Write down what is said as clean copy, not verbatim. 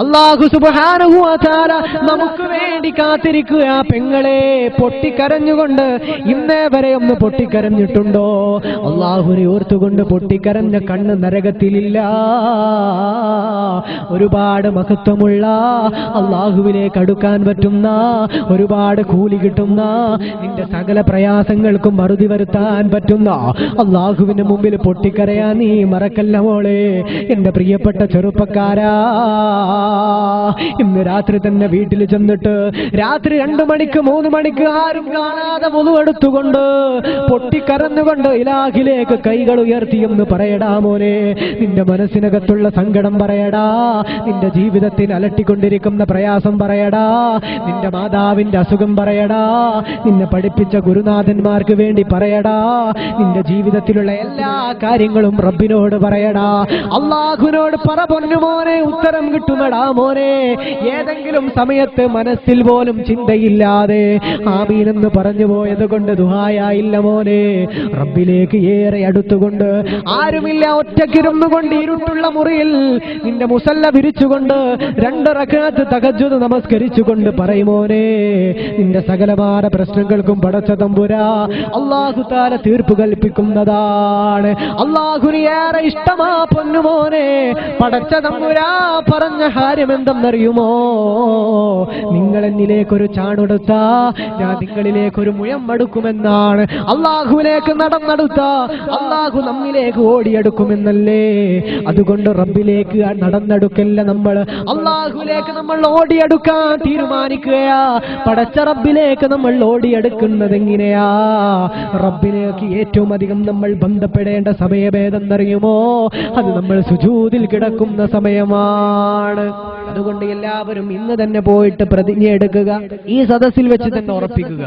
അല്ലാഹു സുബ്ഹാനഹു വ തആല നമുക്ക് വേണ്ടി കാത്തിരിക്കുക. പെങ്ങളെ, പൊട്ടിക്കരഞ്ഞുകൊണ്ട് ഇന്നേ വരെ ഒന്ന് പൊട്ടിക്കരഞ്ഞിട്ടുണ്ടോ? അല്ലാഹുവിനെ ഓർത്തുകൊണ്ട് പൊട്ടിക്കരഞ്ഞ കണ്ണ് നരകത്തിലില്ല. ഒരുപാട് മഹത്വമുള്ള, അല്ലാഹുവിലേക്ക് അടുക്കാൻ പറ്റുന്ന, ഒരുപാട് കൂലി കിട്ടുന്ന, നിന്റെ സകല പ്രയാസങ്ങൾക്കും മറുതി വരുത്താൻ പറ്റുന്ന അല്ലാഹുവിന്റെ മുമ്പിൽ പൊട്ടിക്കരയാൻ നീ മറക്കല്ല മോളെ. എന്റെ പ്രിയപ്പെട്ട ചെറുപ്പക്കാരാ, ഇന്ന് രാത്രി തന്നെ വീട്ടിൽ ചെന്നിട്ട് രാത്രി 2 മണിക്ക് 3 മണിക്ക് ആരും കാണാതെ വുളു എടുത്തുകൊണ്ട് പൊട്ടിക്കരഞ്ഞുകൊണ്ട് ഇലാഹിലേക്ക് കൈകൾ ഉയർത്തിയെന്ന് പറയടാ മോനെ. നിന്റെ മനസ്സിനകത്തുള്ള സങ്കടം പറയടാ, നിന്റെ ജീവിതത്തിൽ അലട്ടിക്കൊണ്ടിരിക്കുന്ന പ്രയാസം പറയടാ, നിന്റെ മാതാവിന്റെ അസുഖം പറയടാ, നിന്നെ പഠിപ്പിച്ച ഗുരുനാഥന്മാർക്ക് വേണ്ടി പറയടാ, നിന്റെ ജീവിതത്തിലുള്ള എല്ലാ കാര്യങ്ങളും റബ്ബിനോട് പറയടാ. അല്ലാഹുവിനോട് പറ പൊന്നുമോനെ, ഉത്തരം കിട്ടുമടാ മോനെ. ഏതെങ്കിലും സമയത്ത് മനസ്സിൽ പോലും ചിന്തയില്ലാതെ ആമീനെന്ന് പറഞ്ഞു പോയത് കൊണ്ട് ദുആയായില്ല മോനെ. റബ്ബിലേക്ക് ഏറെ അടുത്തുകൊണ്ട്, ആരുമില്ല ഒറ്റക്കിരുന്നു കൊണ്ട് ഇരുട്ടുള്ള മുറിയിൽ നിന്റെ മുസല്ല വിരിച്ചുകൊണ്ട് 2 റക്അത്ത് തഹജ്ജുദ് നമസ്കരിച്ചുകൊണ്ട് പറയുമോനെ, നിന്റെ സകലമായ പ്രശ്നങ്ങൾക്കും പടച്ച തമ്പുരാ അല്ലാഹു തആല തീർപ്പ് കൽപ്പിക്കുന്നതാണ്. അല്ലാഹുവിന് ഏറെ ഇഷ്ടമാ പൊന്നുമോനെ. പടച്ച തമ്പുരാ പറഞ്ഞ കാര്യം എന്തെന്നറിയുമോ? നിങ്ങൾ എന്നിലേക്കൊരു ചാണെടുത്ത ഞാൻ നിങ്ങളിലേക്കൊരു മുയം അടുക്കുമെന്നാണ്. അല്ലാഹുവിലേക്ക് നടന്നെടുത്ത അല്ലാഹു നമ്മിലേക്ക് ഓടിയെടുക്കുമെന്നല്ലേ. അതുകൊണ്ട് റബ്ബിലേക്ക് നടന്നെടുക്കല്ല, നമ്മൾ അല്ലാഹുവിലേക്ക് നമ്മൾ ഓടിയെടുക്കാൻ തീരുമാനിക്കുകയാ. പടച്ച റബ്ബിലേക്ക് നമ്മൾ ഓടിയെടുക്കുന്നത് എങ്ങനെയാ? റബ്ബിലേക്ക് ഏറ്റവും അധികം നമ്മൾ ബന്ധപ്പെടേണ്ട സമയമേതെന്നറിയുമോ? അത് നമ്മൾ സുജൂദിൽ കിടക്കുന്ന സമയമാണ്. അതുകൊണ്ട് എല്ലാവരും ഇന്ന് തന്നെ പോയിട്ട് പ്രതിജ്ഞ എടുക്കുക, ഈ സദസ്സിൽ വെച്ച് തന്നെ ഉറപ്പിക്കുക.